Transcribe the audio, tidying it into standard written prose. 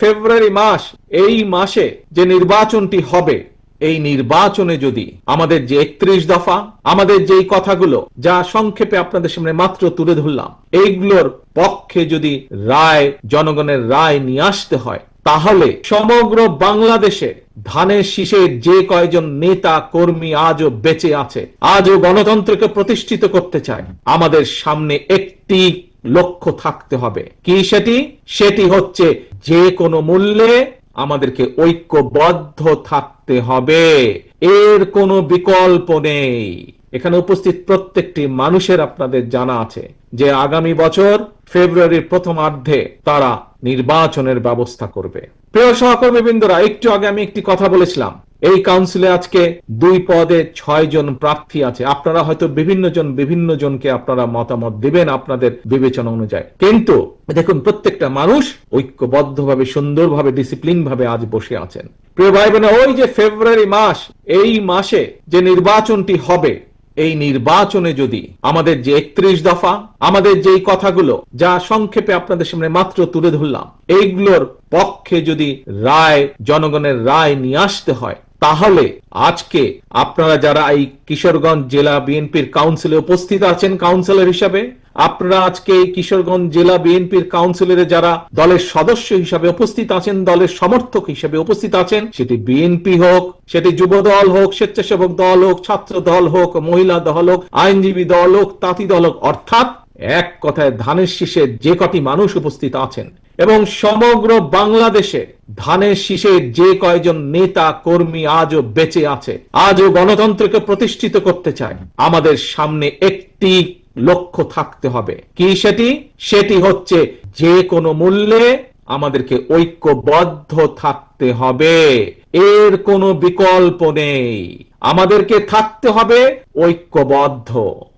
ফেব্রুয়ারি মাস, এই মাসে যে নির্বাচনটি হবে, এই নির্বাচনে যদি আমাদের যে 31 দফা, আমাদের যেই কথাগুলো যা সংক্ষেপে আপনাদের সামনে মাত্র তুলে ধরলাম, এইগুলোর পক্ষে যদি রায়, জনগণের রায় নিয়ে আসতে হয়, তাহলে সমগ্র বাংলাদেশে ধানের শীষের যে কয়জন নেতা কর্মী আজও বেঁচে আছে, আজও গণতন্ত্রকে প্রতিষ্ঠিত করতে চায়, আমাদের সামনে একটি লক্ষ্য থাকতে হবে। কি সেটি? সেটি হচ্ছে যে কোনো মূল্যে আমাদেরকে ঐক্যবদ্ধ থাকতে হবে, এর কোনো বিকল্প নেই। এখানে উপস্থিত প্রত্যেকটি মানুষের আপনাদের জানা আছে যে আগামী বছর ফেব্রুয়ারির প্রথমার্ধে তারা নির্বাচনের ব্যবস্থা করবে। প্রিয় সহকর্মীবৃন্দরা, একটু আগে আমি একটি কথা বলেছিলাম, এই কাউন্সিলে আজকে 2 পদে 6 জন প্রার্থী আছে। আপনারা হয়তো বিভিন্ন জনকে আপনারা মতামত দিবেন আপনাদের বিবেচনা অনুযায়ী, কিন্তু দেখুন প্রত্যেকটা মানুষ ঐক্যবদ্ধভাবে, সুন্দরভাবে, ডিসিপ্লিন ভাবে আজ বসে আছেন। প্রিয় ভাই বোনেরা, ওই যে ফেব্রুয়ারি মাস, এই মাসে যে নির্বাচনটি হবে, এই নির্বাচনে যদি আমাদের যে 31 দফা, আমাদের যেই কথাগুলো যা সংক্ষেপে আপনাদের সামনে মাত্র তুলে ধরলাম, এইগুলোর পক্ষে যদি রায়, জনগণের রায় নিয়ে আসতে হয়, তাহলে আজকে আপনারা যারা এই কিশোরগঞ্জ জেলা বিএনপির কাউন্সিলে উপস্থিত আছেন কাউন্সিলর হিসাবে, আপনারা আজকে এই কিশোরগঞ্জ জেলা বিএনপির কাউন্সিলরে যারা দলের সদস্য হিসাবে উপস্থিত আছেন, দলের সমর্থক হিসাবে উপস্থিত আছেন, সেটি বিএনপি হোক, সেটি যুব দল হোক, স্বেচ্ছাসেবক দল হোক, ছাত্র দল হোক, মহিলা দল হোক, আইনজীবী দল হোক, তাঁতি দল হোক, অর্থাৎ এক কথায় ধানের শীষে যে কটি মানুষ উপস্থিত আছেন এবং সমগ্র বাংলাদেশে ধানের শীষের যে কয়জন নেতা কর্মী আজও বেঁচে আছে, আজও গণতন্ত্রকে প্রতিষ্ঠিত করতে চায়, আমাদের সামনে একটি লক্ষ্য থাকতে হবে। কি সেটি? সেটি হচ্ছে যে কোনো মূল্যে আমাদেরকে ঐক্যবদ্ধ থাকতে হবে, এর কোনো বিকল্প নেই। আমাদেরকে থাকতে হবে ঐক্যবদ্ধ।